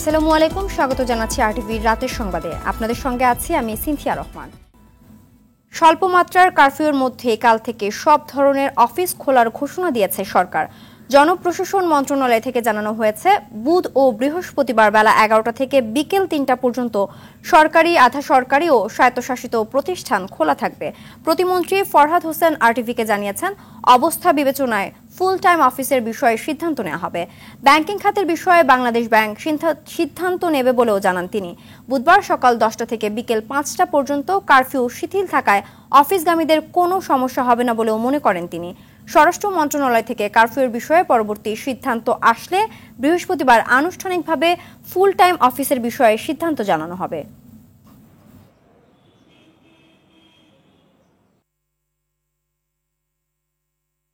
আসসালামু আলাইকুম, স্বাগত জানাচ্ছি আরটিভির রাতের সংবাদে। আপনাদের সঙ্গে আছি আমি সিনথিয়া রহমান। স্বল্পমাত্রার কারফিউর মধ্যে কাল থেকে সব ধরনের অফিস খোলার ঘোষণা দিয়েছে সরকার। জনপ্রশাসন মন্ত্রণালয় থেকে জানানো হয়েছে, বুধ ও বৃহস্পতিবার বেলা 11টা থেকে বিকেল 3টা পর্যন্ত সরকারি, আধা সরকারি ও স্বায়ত্তশাসিত প্রতিষ্ঠান খোলা থাকবে। প্রতিমন্ত্রী ফরহাদ হোসেন আরটিভিকে জানিয়েছেন, অবস্থা বিবেচনায় ফুল টাইম অফিসের বিষয়ে সিদ্ধান্ত নেওয়া হবে। ব্যাংকিং খাতের বিষয়ে বাংলাদেশ ব্যাংক সিদ্ধান্ত নেবে বলেও জানান তিনি। বুধবার সকাল 10টা থেকে বিকেল 5টা পর্যন্ত কারফিউ শিথিল থাকায় অফিসগামীদের কোনো সমস্যা হবে না বলেও মনে করেন তিনি। স্বরাষ্ট্র মন্ত্রণালয় থেকে কারফিউর বিষয়ে পরবর্তী সিদ্ধান্ত আসলে বৃহস্পতিবার আনুষ্ঠানিকভাবে ফুল টাইম অফিসের বিষয়ে সিদ্ধান্ত জানানো হবে।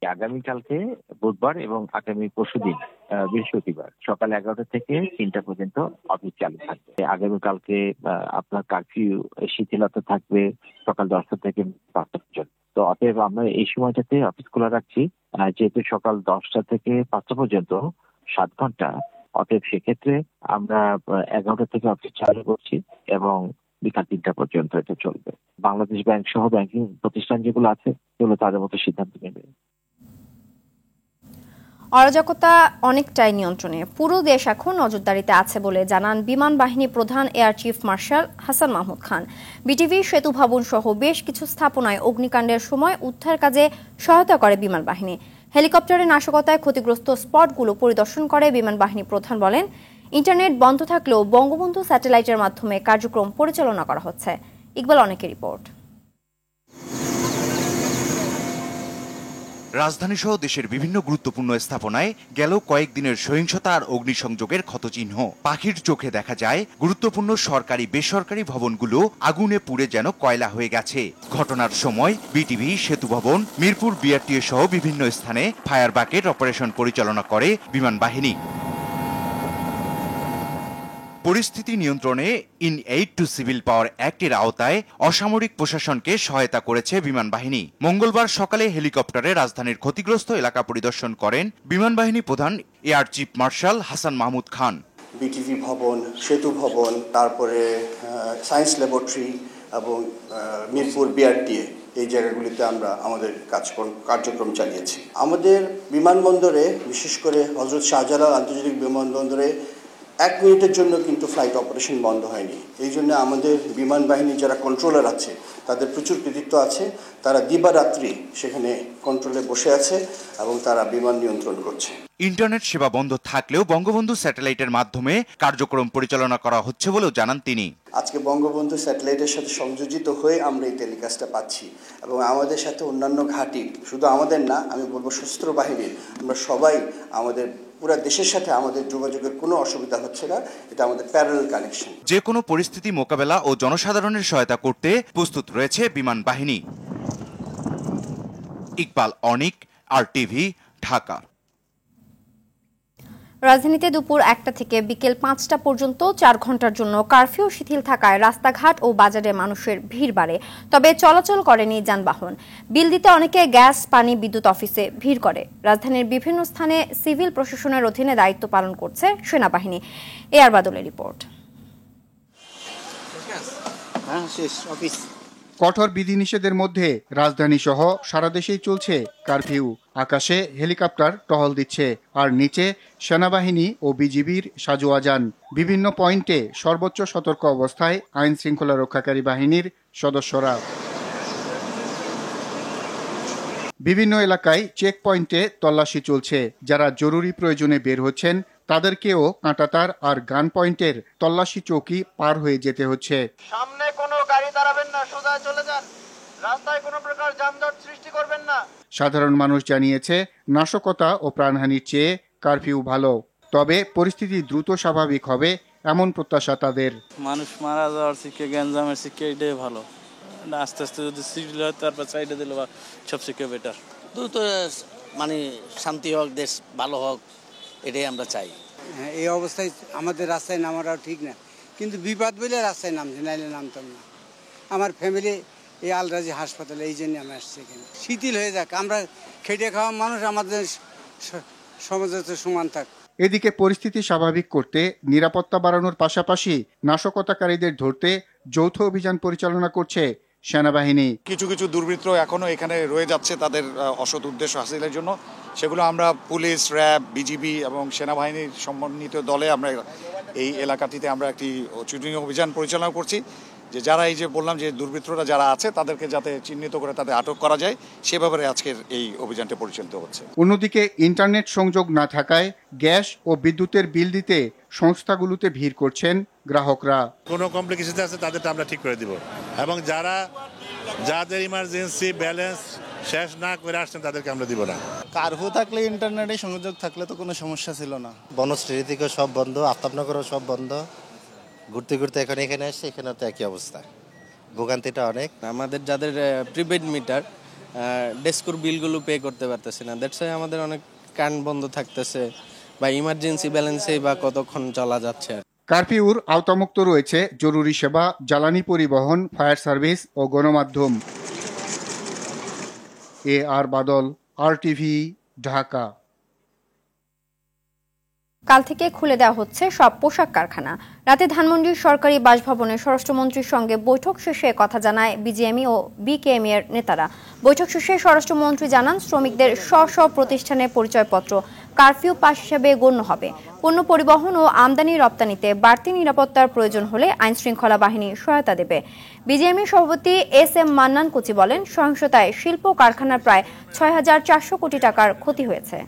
আগামীকালকে বুধবার এবং আগামী পরশুদিন বৃহস্পতিবার সকাল 11টা থেকে 3টা পর্যন্ত অফিস চালু থাকবে। আগামীকালকে আপনার কারফিউ শিথিলতা থাকবে সকাল 10টা থেকে 5টা পর্যন্ত। তো অতএব আমরা এই সময়টাতে অফিস খোলা রাখছি, যেহেতু সকাল 10টা থেকে 5টা পর্যন্ত 7 ঘন্টা। অতএব সেক্ষেত্রে আমরা 11টা থেকে অফিস চালু করছি এবং বিকাল 3টা পর্যন্ত এটা চলবে। বাংলাদেশ ব্যাংক সহ ব্যাংকিং প্রতিষ্ঠান যেগুলো আছে সেগুলো তাদের মতো সিদ্ধান্ত নেবে। অরাজকতা অনেকটাই নিয়ন্ত্রণে, পুরো দেশ এখন নজরদারিতে আছে বলে জানান বিমান বাহিনী প্রধান air chief marshal Hasan Mahmud Khan. BTV Setu Bhaban সহ বেশ কিছু স্থাপনায় অগ্নিকাণ্ডের সময় উদ্ধার কাজে সহায়তা করে বিমান বাহিনী। হেলিকপ্টারের নাশকতায় ক্ষতিগ্রস্ত স্পটগুলো পরিদর্শন করে বিমান বাহিনী প্রধান বলেন, ইন্টারনেট বন্ধ থাকলেও বঙ্গবন্ধু স্যাটেলাইটের মাধ্যমে কার্যক্রম পরিচালনা করা হচ্ছে। ইকবাল অনেকের রিপোর্ট। রাজধানী সহ দেশের বিভিন্ন গুরুত্বপূর্ণ স্থাপনায় গেল কয়েকদিনের সহিংসতা আর অগ্নিসংযোগের ক্ষতচিহ্ন পাখির চোখে দেখা যায়। গুরুত্বপূর্ণ সরকারি বেসরকারি ভবনগুলো আগুনে পুড়ে যেন কয়লা হয়ে গেছে। ঘটনার সময় বিটিভি, সেতু ভবন, মিরপুর বিআরটিএ সহ বিভিন্ন স্থানে ফায়ার বাকেট অপারেশন পরিচালনা করে বিমান বাহিনী। পরিস্থিতি নিয়ন্ত্রণে in aid to civil power অ্যাক্টের আওতায় অসামরিক প্রশাসনকে সহায়তা করেছে বিমান বাহিনী। মঙ্গলবার সকালে হেলিকপ্টারে রাজধানীর ক্ষতিগ্রস্ত এলাকা পরিদর্শন করেন বিমান বাহিনী প্রধান air chief marshal Hasan Mahmud Khan. BTV Bhaban, Setu ভবন, তারপরে সায়েন্স ল্যাবরেটরি এবং মিরপুর বিআরটিএ, এই জায়গাগুলিতে আমরা আমাদের কার্যক্রম চালিয়েছি। আমাদের বিমানবন্দরে, বিশেষ করে হযরত শাহজালাল আন্তর্জাতিক বিমানবন্দরে 1 মিনিটের জন্য কিন্তু ফ্লাইট অপারেশন বন্ধ হয়নি। এই জন্য আমাদের বিমান বাহিনীর যারা কন্ট্রোলার আছে তাদের প্রচুর কৃতিত্ব আছে। তারা দিবারাত্রি সেখানে কন্ট্রোলে বসে আছে এবং তারা বিমান নিয়ন্ত্রণ করছে। ইন্টারনেট সেবা বন্ধ থাকলেও বঙ্গবন্ধু স্যাটেলাইটের মাধ্যমে কার্যক্রম পরিচালনা করা হচ্ছে বলেও জানান তিনি। আজকে বঙ্গবন্ধু স্যাটেলাইটের সাথে সংযোজিত হয়ে আমরা এই টেলিকাস্টটা পাচ্ছি এবং আমাদের সাথে অন্যান্য ঘাঁটি, শুধু আমাদের না, আমি বলবো সশস্ত্র বাহিনীর, আমরা সবাই আমাদের পুরো দেশের সাথে আমাদের যোগাযোগের কোনো অসুবিধা হচ্ছে না। এটা আমাদের প্যারালাল কানেকশন। যে কোনো পরিস্থিতি মোকাবেলা ও জনসাধারণের সহায়তা করতে প্রস্তুত রয়েছে বিমান বাহিনী। ইকবাল অনিক, আরটিভি, ঢাকা। রাজধানীতে দুপুর 1টা থেকে বিকেল 5টা পর্যন্ত 4 ঘন্টার জন্য কারফিউ শিথিল থাকায় রাস্তাঘাট ও বাজারে মানুষের ভিড় বাড়ে, তবে চলাচল করেনি যানবাহন। বিল দিতে অনেকে গ্যাস, পানি, বিদ্যুৎ অফিসে ভিড় করে। রাজধানীর বিভিন্ন স্থানে সিভিল প্রশাসনের অধীনে দায়িত্ব পালন করছে সেনাবাহিনী। এয়ার বাদলের রিপোর্ট। কঠোর বিধিনিষেধের মধ্যে রাজধানী সহ সারা দেশেই চলছে কারফিউ। আকাশে হেলিকপ্টার টহল দিচ্ছে, আর নিচে সেনাবাহিনী ও বিজিবির সাজোয়া যান। বিভিন্ন পয়েন্টে সর্বোচ্চ সতর্ক অবস্থায় আইন শৃঙ্খলা রক্ষাকারী বাহিনীর সদস্যরা। বিভিন্ন এলাকায় চেক পয়েন্টে তল্লাশি চলছে। যারা জরুরি প্রয়োজনে বের হচ্ছেন তাদেরকেও কাঁটাতার আর গান পয়েন্টের তল্লাশি চৌকি পার হয়ে যেতে হচ্ছে। সামনে কোনো গাড়ি দাঁড়াবেন না, সোজা চলে যান, রাস্তায় কোনো প্রকার যানজট সৃষ্টি করবেন না। সাধারণ মানুষ জানিয়েছে, নাশকতা ও প্রাণহানির চেয়ে কারফিউ ভালো, তবে পরিস্থিতি দ্রুত স্বাভাবিক হবে এমন প্রত্যাশা তাদের। মানুষ মারা যাওয়ার থেকে গ্যাঞ্জামের থেকে এটাই ভালো। আস্তে আস্তে যদি সিভিল হয় তারপর সাইডে দিলে সবথেকে বেটার। দ্রুত মানে শান্তি হোক, দেশ ভালো হোক, এটাই আমরা চাই। এই অবস্থায় আমাদের রাস্তায় নামাটাও ঠিক না, কিন্তু বিপদ বলে রাস্তায় নামছি, নাইলে নামতাম না। আমার ফ্যামিলি এই আলরাজি হাসপাতালে, এই জন্য আমি আসছি এখানে। শিথিল হয়ে যাক, আমরা খেটে খাওয়া মানুষ, আমাদের সমাজে সমান থাক। এদিকে পরিস্থিতি স্বাভাবিক করতে নিরাপত্তা বাড়ানোর পাশাপাশি নাশকতাকারীদের ধরতে যৌথ অভিযান পরিচালনা করছে সেনাবাহিনী। কিছু কিছু দুর্বৃত্ত এখনো এখানে রয়ে যাচ্ছে তাদের অসৎ উদ্দেশ্য হাসিলের জন্য, সেগুলো আমরা পুলিশ, র্যাব, বিজিবি এবং সেনাবাহিনীর সমন্বিত দলে আমরা এই এলাকাটিতে আমরা একটি চুটিং অভিযান পরিচালনা করছি, যে যারা এই যে বললাম যে দুর্বৃত্তরা যারা আছে তাদেরকে যাতে চিহ্নিত করে তাদের আটক করা যায় সে ব্যাপারে আজকের এই অভিযানটি পরিচালিত হচ্ছে। অন্যদিকে ইন্টারনেট সংযোগ না থাকায় গ্যাস ও বিদ্যুতের বিল দিতে সংস্থাগুলোতে ভিড় করছেন গ্রাহকরা। কোনো কমপ্লিকেশন আছে তাদেরটা আমরা ঠিক করে দিব, এবং যাদের ইমার্জেন্সি ব্যালেন্স শেষ না করে আসছেন তাদেরকে আমরা দিব না। কারফিউ থাকলে ইন্টারনেটে সংযোগ থাকলে তো কোনো সমস্যা ছিল না। বনশ্রী থেকে সব বন্ধ, আফতাবনগরও সব বন্ধ। ঘুরতে ঘুরতে এখন এখানে আসছে, এখানে তো একই অবস্থা, ভোগান্তিটা অনেক। আমাদের যাদের প্রিপেড মিটার ডেস্কোর বিলগুলো পে করতে পারতেছে না, দ্যাটস ওয়াই আমাদের অনেক কারেন্ট বন্ধ থাকতেছে, বা ইমার্জেন্সি ব্যালেন্সে বা কতক্ষণ চলা যাচ্ছে। কারফিউর আওতামুক্ত রয়েছে জরুরি সেবা, জ্বালানি পরিবহন, ফায়ার সার্ভিস ও গণমাধ্যম। আর বাদল, RTV, ঢাকা। কাল থেকে খুলে দেওয়া হচ্ছে সব পোশাক কারখানা। রাতে ধানমন্ডির সরকারি বাসভবনে স্বরাষ্ট্রমন্ত্রীর সঙ্গে বৈঠক শেষে কথা জানায় বিজিএমই ও বিকেএমই এর নেতারা। বৈঠক শেষে স্বরাষ্ট্রমন্ত্রী জানান, শ্রমিকদের স্ব পতিষ্ঠানের পরিচয়পত্র কারফিউ পাস হিসেবে গণ্য হবে। পণ্য পরিবহন ও আমদানি রপ্তানিতে বাড়তি নিরাপত্তার প্রয়োজন হলে আইন শৃঙ্খলা বাহিনী সহায়তা দেবে। বিজিএমই সভাপতি SM মান্নান কোচি বলেন, সহিংসতায় শিল্প কারখানার প্রায় ৬,৪০০ কোটি টাকার ক্ষতি হয়েছে।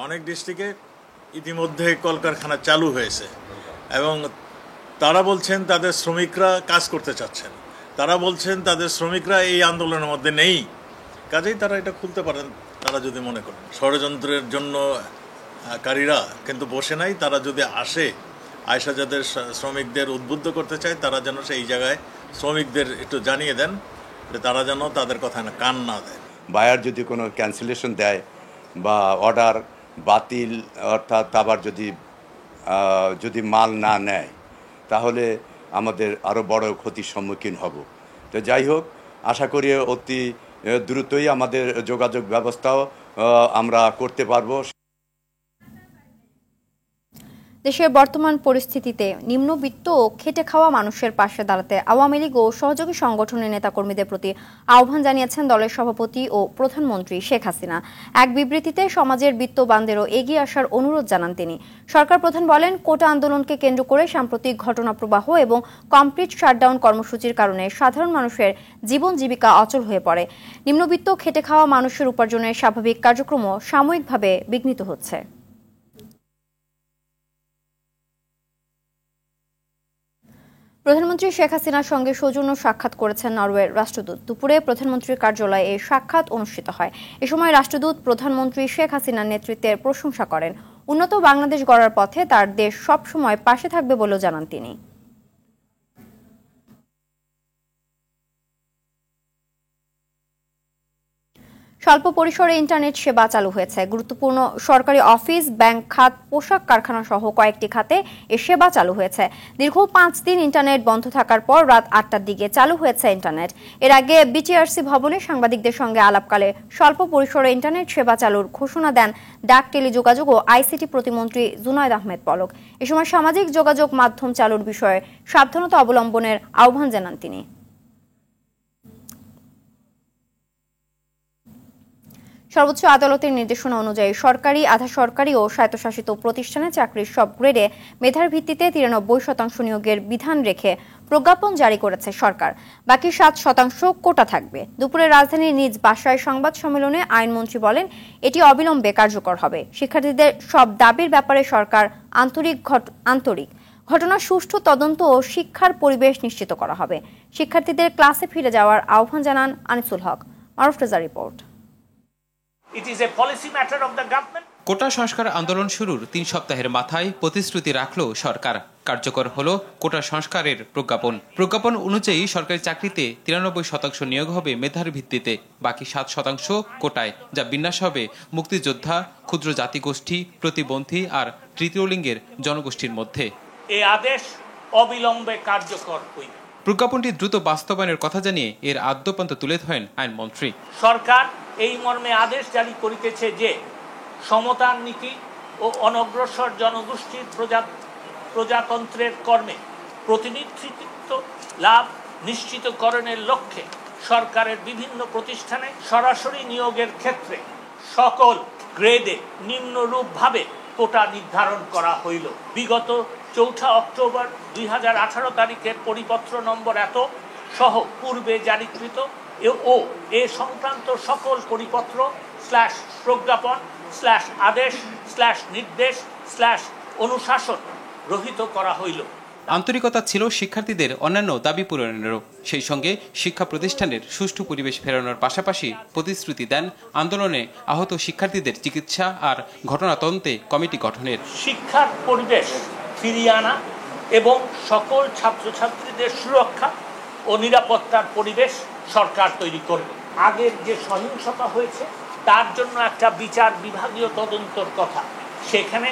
অনেক ডিস্ট্রিক্টে ইতিমধ্যে কলকারখানা চালু হয়েছে এবং তারা বলছেন তাদের শ্রমিকরা কাজ করতে চাচ্ছেন, তারা বলছেন তাদের শ্রমিকরা এই আন্দোলনের মধ্যে নেই, কাজেই তারা এটা খুলতে পারেন তারা যদি মনে করেন। ষড়যন্ত্রের জন্য কারীরা কিন্তু বসে নাই, তারা যদি আয়সা যাদের শ্রমিকদের উদ্বুদ্ধ করতে চায় তারা যেন সেই জায়গায় শ্রমিকদের একটু জানিয়ে দেন যে তারা যেন তাদের কথা না কান না দেয়। বায়ার যদি কোনো ক্যান্সেলেশন দেয় বা অর্ডার বাতিল, অর্থাৎ আবার যদি মাল না নেয় তাহলে আমাদের আরও বড় ক্ষতির সম্মুখীন হব। তো যাই হোক, আশা করি অতি দ্রুতই আমাদের যোগাযোগ ব্যবস্থাও আমরা করতে পারবো। দেশের বর্তমান পরিস্থিতিতে নিম্নবিত্ত ও খেটে খাওয়া মানুষের পাশে দাঁড়াতে আওয়ামী লীগ ও সহযোগী সংগঠনের নেতাকর্মীদের প্রতি আহ্বান জানিয়েছেন দলের সভাপতি ও প্রধানমন্ত্রী শেখ হাসিনা। এক বিবৃতিতে সমাজের বিত্তবানদেরও এগিয়ে আসার অনুরোধ জানান তিনি। সরকার প্রধান বলেন, কোটা আন্দোলনকে কেন্দ্র করে সাম্প্রতিক ঘটনা প্রবাহ এবং কমপ্লিট শাটডাউন কর্মসূচির কারণে সাধারণ মানুষের জীবন জীবিকা অচল হয়ে পড়ে। নিম্নবিত্ত খেটে খাওয়া মানুষের উপার্জনের স্বাভাবিক কার্যক্রমও সাময়িকভাবে বিঘ্নিত হচ্ছে। প্রধানমন্ত্রী শেখ হাসিনার সঙ্গে সৌজন্য সাক্ষাৎ করেছেন নরওয়ের রাষ্ট্রদূত। দুপুরে প্রধানমন্ত্রীর কার্যালয়ে এই সাক্ষাৎ অনুষ্ঠিত হয়। এ সময় রাষ্ট্রদূত প্রধানমন্ত্রী শেখ হাসিনার নেতৃত্বের প্রশংসা করেন। উন্নত বাংলাদেশ গড়ার পথে তার দেশ সবসময় পাশে থাকবে বলেও জানান তিনি। স্বল্প পরিসরে ইন্টারনেট সেবা চালু হয়েছে। গুরুত্বপূর্ণ সরকারি অফিস, ব্যাংক খাত, পোশাক কারখানা সহ কয়েকটি খাতে এ সেবা চালু হয়েছে। দীর্ঘ 5 দিন ইন্টারনেট বন্ধ থাকার পর রাত 8টার দিকে চালু হয়েছে ইন্টারনেট। এর আগে বিটিআরসি ভবনে সাংবাদিকদের সঙ্গে আলাপকালে স্বল্প পরিসরে ইন্টারনেট সেবা চালুর ঘোষণা দেন ডাক, টেলিযোগাযোগ ও আইসিটি প্রতিমন্ত্রী জুনায়েদ আহমেদ পলক। এ সময় সামাজিক যোগাযোগ মাধ্যম চালুর বিষয়ে সাবধানতা অবলম্বনের আহ্বান জানান তিনি। সর্বোচ্চ আদালতের নির্দেশনা অনুযায়ী সরকারি, আধা সরকারি ও স্বায়ত্তশাসিত প্রতিষ্ঠানে চাকরির সব গ্রেডে মেধার ভিত্তিতে 93% নিয়োগের বিধান রেখে প্রজ্ঞাপন জারি করেছে সরকার। বাকি 7% কোটা থাকবে। দুপুরে রাজধানীর নিজ বাসায় সংবাদ সম্মেলনে আইনমন্ত্রী বলেন, এটি অবিলম্বে কার্যকর হবে। শিক্ষার্থীদের সব দাবির ব্যাপারে সরকার আন্তরিক। ঘটনার সুষ্ঠু তদন্ত ও শিক্ষার পরিবেশ নিশ্চিত করা হবে। শিক্ষার্থীদের ক্লাসে ফিরে যাওয়ার আহ্বান জানান আনিসুল হক। মারুফ রেজা রিপোর্ট। কোটা সংস্কার আন্দোলন শুরুর 3 সপ্তাহের মাথায় প্রতিশ্রুতি রাখল সরকার। কার্যকর হলো কোটা সংস্কারের প্রজ্ঞাপন অনুযায়ী সরকারি চাকরিতে 93% নিয়োগ হবে মেধার ভিত্তিতে, বাকি 7% কোটায়, যা বিন্যাস হবে মুক্তিযোদ্ধা, ক্ষুদ্র জাতিগোষ্ঠী, প্রতিবন্ধী আর তৃতীয় লিঙ্গের জনগোষ্ঠীর মধ্যে। এই আদেশ অবিলম্বে কার্যকর হইবে। প্রজ্ঞাপনটি দ্রুত বাস্তবায়নের কথা জানিয়ে এর আদ্যপান্ত তুলে ধরেন আইনমন্ত্রী। সরকার এই মর্মে আদেশ জারি করিতেছে যে সমতার নীতি ও অনগ্রসর জনগোষ্ঠীর প্রজাতন্ত্রের কর্মে প্রতিনিধিত্ব লাভ নিশ্চিতকরণের লক্ষ্যে সরকারের বিভিন্ন প্রতিষ্ঠানে সরাসরি নিয়োগের ক্ষেত্রে সকল গ্রেডে নিম্নরূপভাবে কোটা নির্ধারণ করা হইল। বিগত 4 অক্টোবর 2018 তারিখের পরিপত্র নম্বর এত সহ পূর্বে জারিকৃত ও এ সংক্রান্ত সকল পরিপত্র প্রজ্ঞাপন আদেশ নির্দেশ অনুশাসন রহিত করা হইল। আন্তরিকতা ছিল শিক্ষার্থীদের অন্যান্য দাবি পূরণেরও। সেই সঙ্গে শিক্ষা প্রতিষ্ঠানের সুষ্ঠু পরিবেশ ফেরানোর পাশাপাশি প্রতিশ্রুতি দেন আন্দোলনে আহত শিক্ষার্থীদের চিকিৎসা আর ঘটনা তদন্তে কমিটি গঠনের। শিক্ষার পরিবেশ ফিরিয়ে আনা এবং সকল ছাত্রছাত্রীদের সুরক্ষা ও নিরাপত্তার পরিবেশ সরকার তৈরি করবে। আগের যে সহিংসতা হয়েছে তার জন্য একটা বিচার বিভাগীয় তদন্তর কথা, সেখানে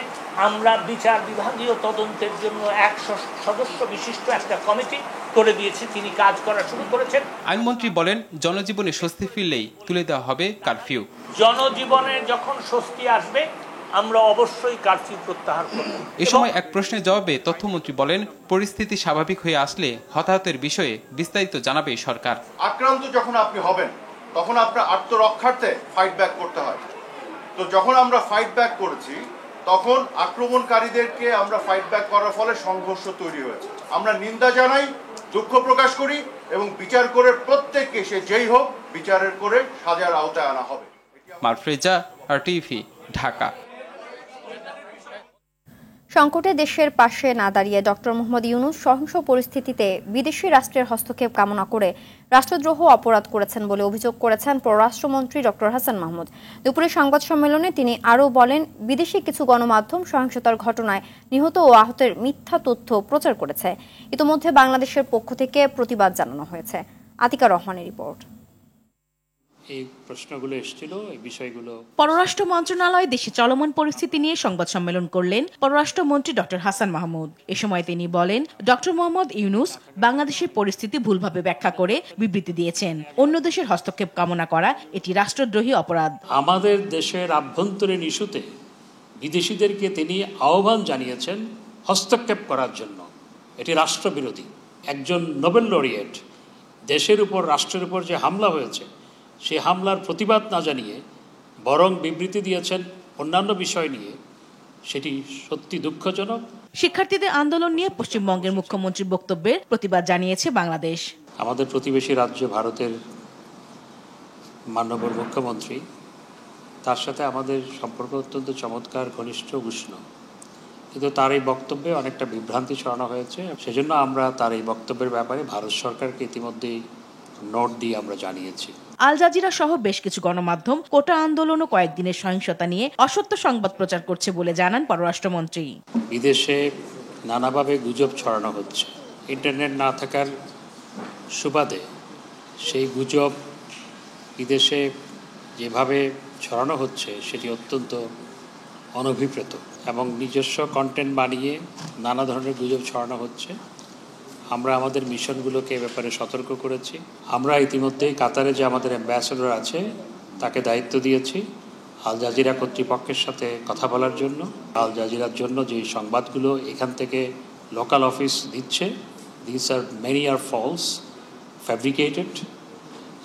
আমরা বিচার বিভাগীয় তদন্তের জন্য 100 সদস্য বিশিষ্ট একটা কমিটি করে দিয়েছি, তিনি কাজ করা শুরু করেছেন। আইনমন্ত্রী বলেন, জনজীবনে স্বস্তি ফিরলেই তুলে দেওয়া হবে কারফিউ। জনজীবনে যখন স্বস্তি আসবে আমরা অবশ্যই কারফিউ প্রত্যাহার করব। এ সময় এক প্রশ্নের জবাবে তথ্যমন্ত্রী বলেন, পরিস্থিতি স্বাভাবিক হয়ে আসলে হতাহতের বিষয়ে বিস্তারিত জানাবে সরকার। আক্রান্ত যখন আপনি হবেন তখন আপনার আত্মরক্ষার্থে ফাইট ব্যাক করতে হয়। তো যখন আমরা ফাইট ব্যাক করেছি তখন আক্রমণকারীদেরকে আমরা ফাইট ব্যাক করার ফলে সংঘর্ষ তৈরি হয়েছে। আমরা নিন্দা জানাই, দুঃখ প্রকাশ করি এবং বিচার করে প্রত্যেককে সে যেই হোক বিচারের করে সাজার আওতায় আনা হবে। মারফ্রেজা, RTV, ঢাকা। সংকটে দেশের পাশে না দাঁড়িয়ে ডক্টর মোহাম্মদ ইউনূস সহিংস পরিস্থিতিতে বিদেশি রাষ্ট্রের হস্তক্ষেপ কামনা করে রাষ্ট্রদ্রোহ অপরাধ করেছেন বলে অভিযোগ করেছেন পররাষ্ট্রমন্ত্রী ডক্টর হাসান মাহমুদ। দুপুরে সংবাদ সম্মেলনে তিনি আরও বলেন, বিদেশি কিছু গণমাধ্যম সহিংসতার ঘটনায় নিহত ও আহতের মিথ্যা তথ্য প্রচার করেছে। ইতোমধ্যে বাংলাদেশের পক্ষ থেকে প্রতিবাদ জানানো হয়েছে। আতিকা রহমানের রিপোর্ট। এই প্রশ্নগুলো এসেছিল, এই বিষয়গুলো। পররাষ্ট্র মন্ত্রণালয় দেশে চলমান পরিস্থিতি নিয়ে সংবাদ সম্মেলন করলেন পররাষ্ট্রমন্ত্রী ডক্টর হাসান মাহমুদ। এ সময় তিনি বলেন, ডক্টর মোহাম্মদ ইউনূস বাংলাদেশের পরিস্থিতি ভুলভাবে ব্যাখ্যা করে বিবৃতি দিয়েছেন। অন্য দেশের হস্তক্ষেপ কামনা করা এটি রাষ্ট্রদ্রোহী অপরাধ। আমাদের দেশের আভ্যন্তরীণ ইস্যুতে বিদেশিদেরকে তিনি আহ্বান জানিয়েছেন হস্তক্ষেপ করার জন্য। এটি রাষ্ট্রবিরোধী। একজন নোবেল লরিয়েট দেশের উপর, রাষ্ট্রের উপর যে হামলা হয়েছে সেই হামলার প্রতিবাদ না জানিয়ে বরং বিবৃতি দিয়েছেন অন্যান্য বিষয় নিয়ে, সেটি সত্যি দুঃখজনক। শিক্ষার্থীদের আন্দোলন নিয়ে পশ্চিমবঙ্গের মুখ্যমন্ত্রীর বক্তব্যের প্রতিবাদ জানিয়েছে বাংলাদেশ। আমাদের প্রতিবেশী রাজ্য ভারতের মাননীয় মুখ্যমন্ত্রী, তার সাথে আমাদের সম্পর্ক অত্যন্ত চমৎকার, ঘনিষ্ঠ, উষ্ণ, কিন্তু তার এই বক্তব্যে অনেকটা বিভ্রান্তি ছড়ানো হয়েছে। সেজন্য আমরা তার এই বক্তব্যের ব্যাপারে ভারত সরকারকে ইতিমধ্যেই নোট দিয়ে আমরা জানিয়েছি। আল জাজিরা সহ বেশ কিছু গণমাধ্যম কোটা আন্দোলন ও কয়েকদিনের সহিংসতা নিয়ে অসত্য সংবাদ প্রচার করছে বলে জানান পররাষ্ট্রমন্ত্রী। বিদেশে নানাভাবে গুজব ছড়ানো হচ্ছে। ইন্টারনেট না থাকার সুবাদে সেই গুজব বিদেশে যেভাবে ছড়ানো হচ্ছে সেটি অত্যন্ত অনভিপ্রেত এবং নিজস্ব কন্টেন্ট বানিয়ে নানা ধরনের গুজব ছড়ানো হচ্ছে। আমরা আমাদের মিশনগুলোকে এ ব্যাপারে সতর্ক করেছি। আমরা ইতিমধ্যেই কাতারে যে আমাদের অ্যাম্বাসেডর আছে তাকে দায়িত্ব দিয়েছি আল জাজিরা কর্তৃপক্ষের সাথে কথা বলার জন্য। আল জাজিরার জন্য যে সংবাদগুলো এখান থেকে লোকাল অফিস দিচ্ছে, this are many are false, fabricated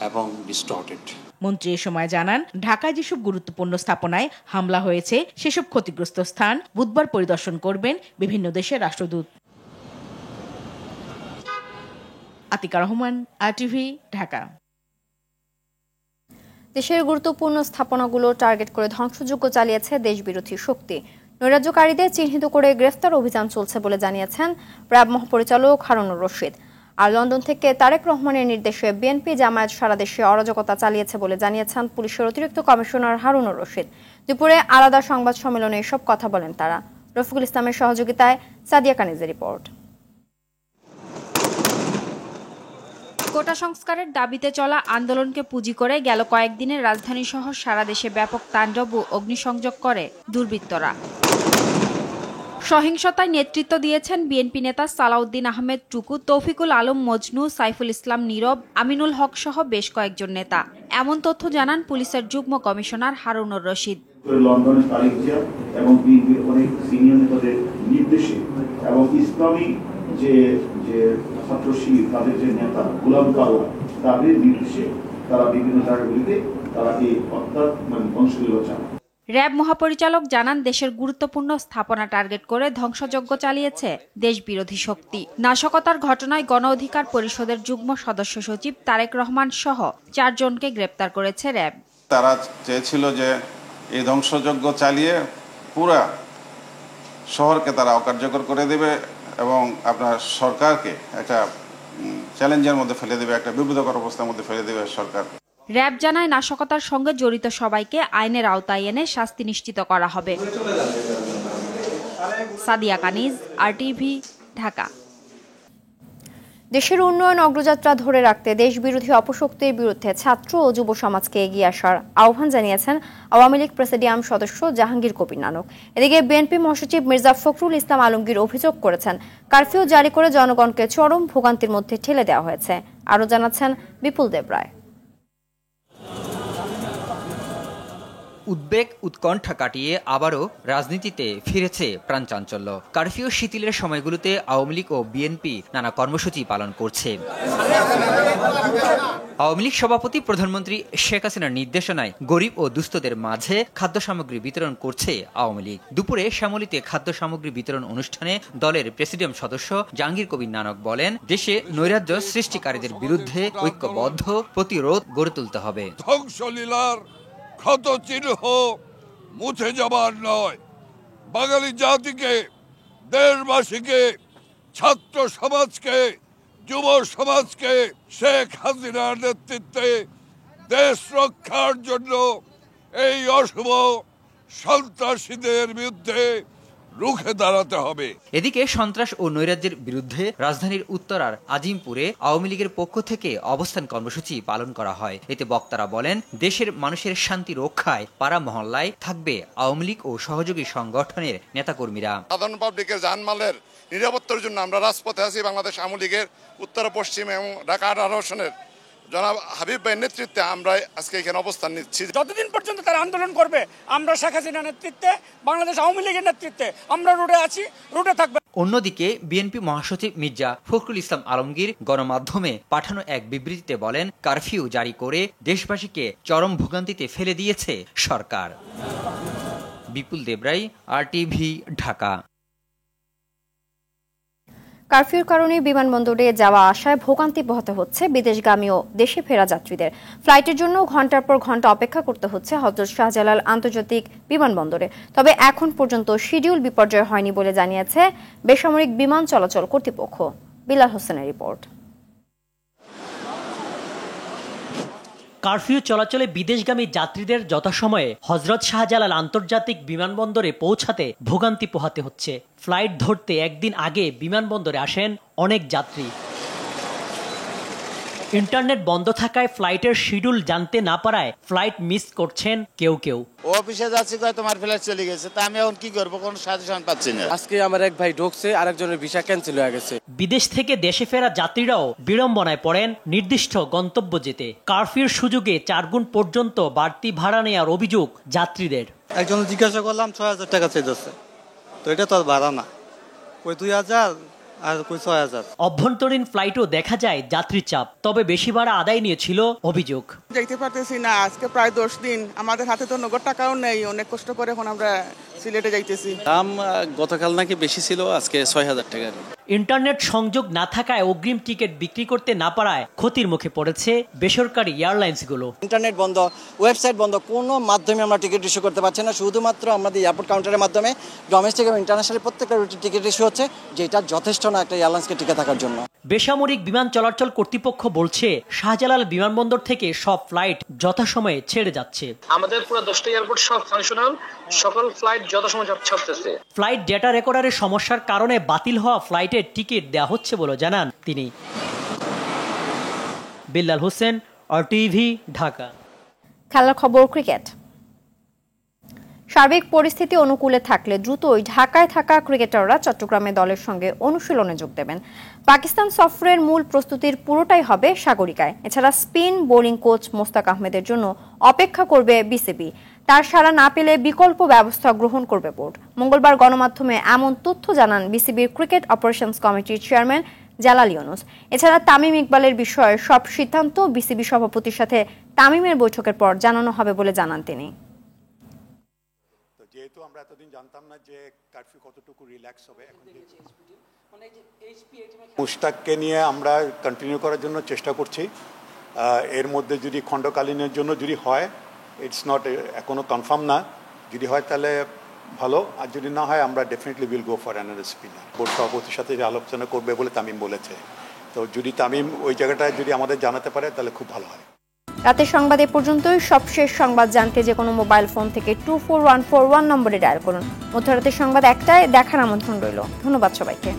এবং ডিস্টর্টেড। মন্ত্রী এ সময় জানান, ঢাকায় যেসব গুরুত্বপূর্ণ স্থাপনায় হামলা হয়েছে সেসব ক্ষতিগ্রস্ত স্থান বুধবার পরিদর্শন করবেন বিভিন্ন দেশের রাষ্ট্রদূত। আতিকা রহমান, RTV, ঢাকা। দেশের গুরুত্বপূর্ণ স্থাপনাগুলো টার্গেট করে ধ্বংসযজ্ঞ চালিয়েছে দেশবিরোধী শক্তি। নৈরাজ্যকারীদের চিহ্নিত করে গ্রেফতার অভিযান চলছে বলে জানিয়েছেন র্যাব মহাপরিচালক হারুনুর রশিদ। আর লন্ডন থেকে তারেক রহমানের নির্দেশে বিএনপি জামায়াত সারা দেশে অরাজকতা চালিয়েছে বলে জানিয়েছেন পুলিশের অতিরিক্ত কমিশনার হারুনুর রশিদ। দুপুরে আলাদা সংবাদ সম্মেলনে এসব কথা বলেন তারা। রফিকুল ইসলামের সহযোগিতায় সাদিয়া কানিজের রিপোর্ট। কোটা সংস্কারের দাবিতে চলা আন্দোলনকে পুঁজি করে গেল কয়েকদিনের রাজধানী সহ সারা দেশে ব্যাপক তাণ্ডব ও অগ্নিসংযোগ করে দুর্বৃত্তরা। সহিংসতায় নেতৃত্ব দিয়েছেন বিএনপি নেতা সালাউদ্দিন আহমেদ টুকু, তৌফিকুল আলম মজনু, সাইফুল ইসলাম নীরব, আমিনুল হক সহ বেশ কয়েকজন নেতা। এমন তথ্য জানান পুলিশের যুগ্ম কমিশনার হারুনুর রশিদ। লন্ডনের তারিখ জিয়া এবং বিএনপির অনেক সিনিয়র নেতাদের নির্দেশে এবং ইসলামী যে ছাত্র শিবির তাদের যে নেতা গোলাম কাওয়া তাদের নির্দেশে তারা বিভিন্ন জায়গাগুলিতে তারা এই হত্যার ধ্বংসলীলা চালায়। র্যাব মহাপরিচালক জানান দেশের গুরুত্বপূর্ণ স্থাপনা টার্গেট করে ধ্বংসযজ্ঞ চালিয়েছে দেশবিরোধী শক্তি। নাশকতার ঘটনায় গণ অধিকার পরিষদের যুগ্ম সদস্য সচিব তারেক রহমান সহ 4 জনকে গ্রেপ্তার করেছে র্যাব। তারা চেয়েছিল যে এই ধ্বংসযজ্ঞ চালিয়ে পুরা শহরকে তারা অকার্যকর করে দেবে এবং আপনার সরকারকে একটা চ্যালেঞ্জের মধ্যে ফেলে দেবে, একটা বিব্রতকর অবস্থার মধ্যে ফেলে দেবে সরকার। র্যাব জানায় নাশকতার সঙ্গে জড়িত সবাইকে আইনের আওতায় এনে শাস্তি নিশ্চিত করা হবে। সাদিয়া কানিজ, আরটিভি, ঢাকা। দেশের উন্নয়ন অগ্রযাত্রা ধরে রাখতে দেশবিরোধী অপশক্তির বিরুদ্ধে ছাত্র ও যুব সমাজকে এগিয়ে আসার আহ্বান জানিয়েছেন আওয়ামী লীগ প্রেসিডিয়াম সদস্য জাহাঙ্গীর কবির নানক। এদিকে বিএনপি মহাসচিব মির্জা ফখরুল ইসলাম আলমগীর অভিযোগ করেছেন, কারফিউ জারি করে জনগণকে চরম ভোগান্তির মধ্যে ঠেলে দেওয়া হয়েছে। আরও জানাচ্ছেন বিপুল দেবরায়। উদ্বেগ উৎকণ্ঠা কাটিয়ে আবারও রাজনীতিতে ফিরেছে প্রাণচাঞ্চল্য। কারফিউ শিথিলের সময়গুলোতে আওয়ামী লীগ ও বিএনপি নানা কর্মসূচি পালন করছে। আওয়ামী লীগ সভাপতি প্রধানমন্ত্রী শেখ হাসিনার নির্দেশনায় গরিব ও দুস্থদের মাঝে খাদ্য সামগ্রী বিতরণ করছে আওয়ামী লীগ। দুপুরে শ্যামলীতে খাদ্য সামগ্রী বিতরণ অনুষ্ঠানে দলের প্রেসিডিয়াম সদস্য জাহাঙ্গীর কবির নানক বলেন, দেশে নৈরাজ্য সৃষ্টিকারীদের বিরুদ্ধে ঐক্যবদ্ধ প্রতিরোধ গড়ে তুলতে হবে। ধ্বংসলীলার ক্ষত চিহ্ন মুছে যাবার নয়, বাঙালি জাতিকে, দেশবাসীকে, ছাত্র সমাজকে, যুব সমাজকে শেখ হাসিনার নেতৃত্বে দেশ রক্ষার জন্য এই অশুভ সন্ত্রাসীদের বিরুদ্ধে রুখে দাঁড়াতে হবে। এদিকে সন্ত্রাস ও নৈরাজ্যের বিরুদ্ধে রাজধানীর উত্তরার আজিমপুরে আওয়ামী লীগের পক্ষ থেকে অবস্থান কর্মসূচি পালন করা হয়। এতে বক্তারা বলেন, দেশের মানুষের শান্তি রক্ষায় পাড়া মহল্লায় থাকবে আওয়ামী লীগ ও সহযোগী সংগঠনের নেতাকর্মীরা। সাধারণ পাবলিকের জানমালের নিরাপত্তার জন্য আমরা রাজপথে আছি। বাংলাদেশ আওয়ামী লীগের উত্তর পশ্চিম এবং ঢাকা 18 আসনের জনাব হাবিব ভাইয়ের নেতৃত্বে আমরা আজকে এখানে অবস্থান নিচ্ছি। যতদিন পর্যন্ত তারা আন্দোলন করবে, আমরা শেখ হাসিনার নেতৃত্বে, বাংলাদেশ আওয়ামী লীগের নেতৃত্বে আমরা রুটে আছি, রুটে থাকবে। অন্যদিকে বিএনপি মহাসচিব মির্জা ফখরুল ইসলাম আলমগীর গণমাধ্যমে পাঠানো এক বিবৃতিতে বলেন, কারফিউ জারি করে দেশবাসীকে চরম ভোগান্তিতে ফেলে দিয়েছে সরকার। বিপুল দেবরাই, আরটিভি, ঢাকা। কারফিউর কারণে বিমানবন্দরে যাওয়া আসায় ভোগান্তি পোহাতে হচ্ছে বিদেশগামী ও দেশে ফেরা যাত্রীদের। ফ্লাইটের জন্য ঘন্টার পর ঘন্টা অপেক্ষা করতে হচ্ছে হযরত শাহজালাল আন্তর্জাতিক বিমানবন্দরে। তবে এখন পর্যন্ত শিডিউল বিপর্যয় হয়নি বলে জানিয়েছে বেসামরিক বিমান চলাচল কর্তৃপক্ষ। বিলাল হোসেনের রিপোর্ট। কারফিউ চলাচলে বিদেশগামী যাত্রীদের যথাসময়ে হযরত শাহজালাল আন্তর্জাতিক বিমানবন্দরে পৌঁছাতে ভোগান্তি পোহাতে হচ্ছে। ফ্লাইট ধরতে একদিন আগে বিমানবন্দরে আসেন অনেক যাত্রী। ইন্টারনেট বন্ধ থাকায় ফ্লাইটের শিডিউল জানতে না পারায় ফ্লাইট মিস করছেন কেউ কেউ। অফিসে যাচ্ছি, তোমার ফ্লাইট চলে গেছে, তা আমি এখন কি করবো, কোনো সাজেশন পাচ্ছি না। আজকে আমার এক ভাই ঢুকছে, আরেকজনের ভিসা ক্যান্সেল হয়ে গেছে। বিদেশ থেকে দেশে ফেরা যাত্রীরাও বিড়ম্বনায় পড়েন নির্দিষ্ট গন্তব্য যেতে। কারফিউর সুযোগে 4 গুণ পর্যন্ত বাড়তি ভাড়া নেওয়ার অভিযোগ যাত্রীদের। একজন জিজ্ঞাসা করলাম 6000 টাকা চাইতেছে, তো এটা তো আর ভাড়া না, কই 2000 আর কই 6000। অভ্যন্তরীণ ফ্লাইটও দেখা যায় যাত্রী চাপ, তবে বেশি ভাড়া আদায় নিয়েছিল অভিযোগ। যাইতে পারতেছি না, আজকে প্রায় 10 দিন, আমাদের হাতে তো নগদ টাকাও নেই, অনেক কষ্ট করে এখন আমরা সিলেটে যাইতেছি। দাম গতকাল নাকি বেশি ছিল, আজকে 6000 টাকা। ইন্টারনেট সংযোগ না থাকায় অগ্রিম টিকিট বিক্রি করতে না পারায় ক্ষতির মুখে পড়েছে বেসরকারি এয়ারলাইন্সগুলো। ইন্টারনেট বন্ধ, ওয়েবসাইট বন্ধ, কোনো মাধ্যমে আমরা টিকিট ইস্যু করতে পারছি না। শুধুমাত্র আমাদের এয়ারপোর্ট কাউন্টারের মাধ্যমে ডোমেস্টিক এবং ইন্টারন্যাশনাল প্রত্যেকটা রুটের টিকিট ইস্যু হচ্ছে, যেটা যথেষ্ট না একটা এয়ারলাইন্সকে টিকে থাকার জন্য। বেসামরিক বিমান চলাচল কর্তৃপক্ষ বলছে, শাহজালাল বিমানবন্দর থেকে সব ফ্লাইট যথাসময়ে ছেড়ে যাচ্ছে। আমাদের পুরো 10টা এয়ারপোর্ট সব ফাংশনাল, সকল ফ্লাইট যথাসময়ে ছাড়তেছে। ফ্লাইট ডেটা রেকর্ডারের সমস্যার কারণে বাতিল হওয়া ফ্লাইটের টিকিট দেওয়া হচ্ছে বলে জানান তিনি। বিল্লাল হোসেন, আরটিভি, ঢাকা। খেলার খবর, ক্রিকেট। সার্বিক পরিস্থিতি অনুকূলে থাকলে দ্রুতই ঢাকায় থাকা ক্রিকেটাররা চট্টগ্রামে দলের সঙ্গে অনুশীলনে যোগ দেবেন। পাকিস্তান সফরের মূল প্রস্তুতির পুরোটাই হবে সাগরিকায়। এছাড়া স্পিন বোলিং কোচ মোস্তাক আহমেদের জন্য অপেক্ষা করবে বিসিবি। তার সাড়া না পেলে বিকল্প ব্যবস্থা গ্রহণ করবে বোর্ড। মঙ্গলবার গণমাধ্যমে এমন তথ্য জানান বিসিবির ক্রিকেট অপারেশনস কমিটির চেয়ারম্যান জালাল ইউনুস। এছাড়া তামিম ইকবালের বিষয়ে সব সিদ্ধান্ত বিসিবি সভাপতির সাথে তামিমের বৈঠকের পর জানানো হবে বলে জানান তিনি। যেহেতু আমরা এতদিন জানতাম না যে কারফিউ কতটুকু রিল্যাক্স হবে, এখন মুশতাককে নিয়ে আমরা কন্টিনিউ করার জন্য চেষ্টা করছি। এর মধ্যে যদি খণ্ডকালীনের জন্য যদি হয়, ইটস নট এখনো কনফার্ম না, যদি হয় তাহলে ভালো, আর যদি না হয় আমরা definitely will go for another spinner. Board সভাপতির সাথে যে আলোচনা করবে বলে তামিম বলেছে, তো যদি তামিম ওই জায়গাটায় যদি আমাদের জানাতে পারে তাহলে খুব ভালো হয়। রাতের সংবাদ এ পর্যন্তই। সবশেষ সংবাদ জানতে যে কোনো মোবাইল ফোন থেকে 24141 নম্বরে ডায়াল করুন। মধ্যরাতের সংবাদ 1টায় দেখার আমন্ত্রণ রইল। ধন্যবাদ সবাইকে।